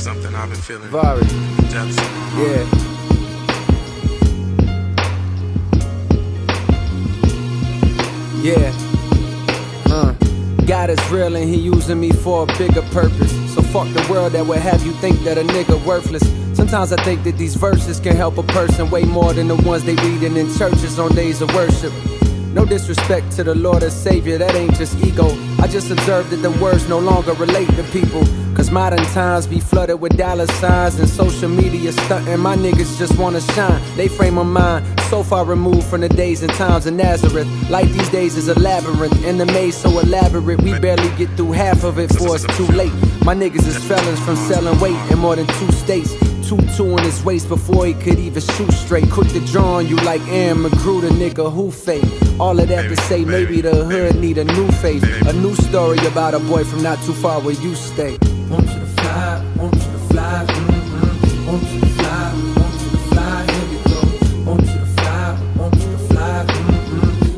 Something I've been feeling. JAVARI. Depths of my heart. Yeah. God is real and he using me for a bigger purpose. So fuck the world that would have you think that a nigga worthless. Sometimes I think that these verses can help a person way more than the ones they reading in churches on days of worship. No disrespect to the Lord and Savior, that ain't just ego. I just observed that the words no longer relate to people. Cause modern times be flooded with dollar signs and social media stunting. My niggas just wanna shine. They frame of mind so far removed from the days and times of Nazareth. Life these days is a labyrinth, and the maze so elaborate we barely get through half of it before it's too late. My niggas is felons from selling weight in more than 2 states. 2-2 in his waist before he could even shoot straight. Quick to draw on you like Aaron McGrew, the nigga who fake. All of that to say maybe the hood need a new face. A new story about a boy from not too far where you stay. Want you to fly, want you to fly, want you to fly, want you to fly, here we go. Want you to fly, want you to fly,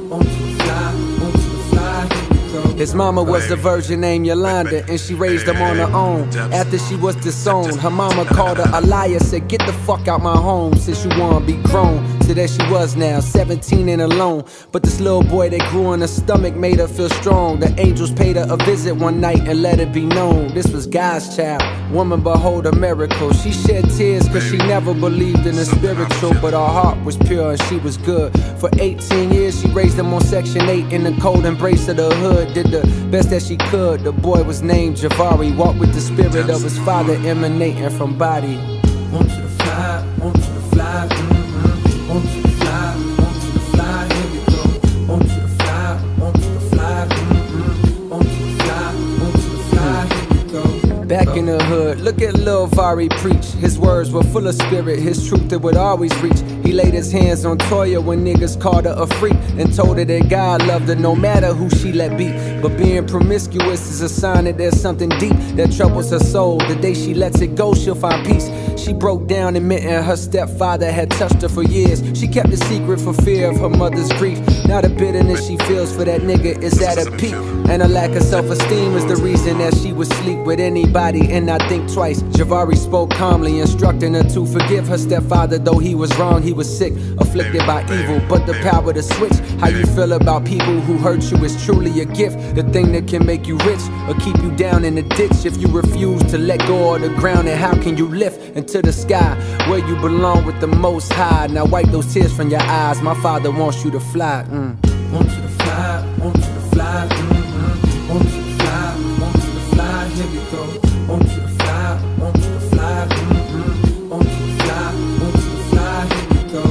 want you to fly, want you to fly, here we go. His mama was a virgin named Yolanda, and she raised him on her own. After she was disowned, her mama called her a liar, said get the fuck out my home since you wanna be grown. So there she was now, 17 and alone. But this little boy that grew in her stomach made her feel strong. The angels paid her a visit one night and let it be known this was God's child. Woman, behold a miracle. She shed tears cause she never believed in the spiritual, but her heart was pure and she was good. For 18 years she raised him on Section 8 in the cold embrace of the hood. Did the best that she could. The boy was named JAVARI. Walked with the spirit of his father emanating from body. Want you to fly, want you to fly, want you to fly, want you to fly, here we go. Want you to fly, want you to fly, want you to fly, want you to fly, here we go. Back in the hood, look at Lil Vari preach. His words were full of spirit, his truth that would always reach. He laid his hands on Toya when niggas called her a freak and told her that God loved her no matter who she let be. But being promiscuous is a sign that there's something deep that troubles her soul. The day she lets it go, she'll find peace. She broke down admitting her stepfather had touched her for years. She kept it secret for fear of her mother's grief. Now the bitterness she feels for that nigga is at a peak, and a lack of self-esteem is the reason that she would sleep with anybody and not think twice. JAVARI spoke calmly, instructing her to forgive her stepfather. Though he was wrong, he was sick, afflicted by evil, but the power to switch how you feel about people who hurt you is truly a gift. The thing that can make you rich or keep you down in the ditch. If you refuse to let go of the ground, then how can you lift into the sky where you belong with the Most High? Now wipe those tears from your eyes. My father wants you to fly. Want you to fly, want you to fly, want you to fly, want you to fly, here we go. Want you to fly, want you to fly, want you to fly, want you to fly, here we go.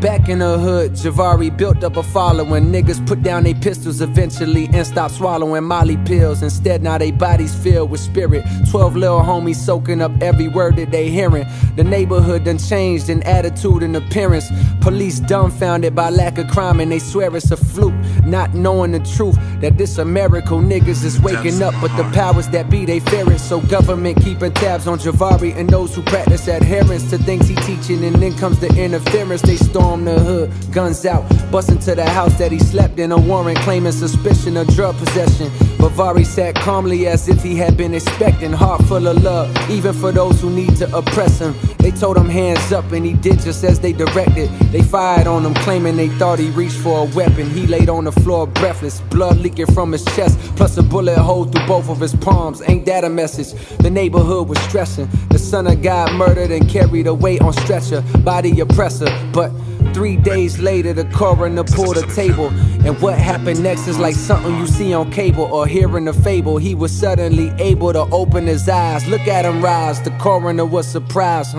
Back in the hood, JAVARI built up a following. Niggas put down they pistols eventually and stopped swallowing Molly pills. Instead, now they bodies filled with spirit. 12 little homies soaking up every word that they hearing. The neighborhood done changed in attitude and appearance. Police dumbfounded by lack of crime and they swear it's a fluke, not knowing the truth that this a miracle. Niggas is waking up, but the powers that be, they fear it. So government keeping tabs on JAVARI and those who practice adherence to things he teaching. And then comes the interference. They storm the hood, guns out, bust into the house that he slept in. A warrant claiming suspicion of drug possession. But Vari sat calmly as if he had been expecting. Heart full of love, even for those who need to oppress him. They told him hands up and he did just as they directed. They fired on him, claiming they thought he reached for a weapon. He laid on the floor breathless, blood leaking from his chest, plus a bullet hole through both of his palms. Ain't that a message? The neighborhood was stressing. The son of God murdered and carried away on stretcher, body oppressor. But 3 days later, the coroner pulled a table, and what happened next is like something you see on cable or hear in a fable. He was suddenly able to open his eyes, look at him rise. The coroner was surprised,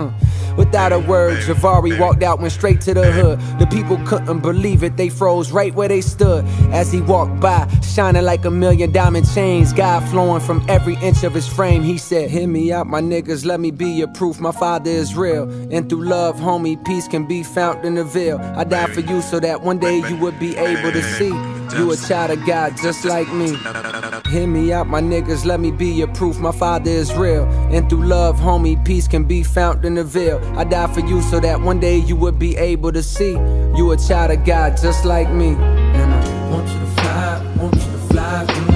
Without a word, JAVARI walked out, went straight to the hood. The people couldn't believe it, they froze right where they stood. As he walked by, shining like a million diamond chains, God flowing from every inch of his frame. He said, hear me out, my niggas, let me be your proof. My father is real, and through love, homie, peace can be found in the veil. I died for you so that one day you would be able to see you a child of God just like me. Hear me out, my niggas, let me be your proof. My father is real, and through love, homie, peace can be found in the veil. I died for you so that one day you would be able to see you a child of God just like me. And I want you to fly, want you to fly.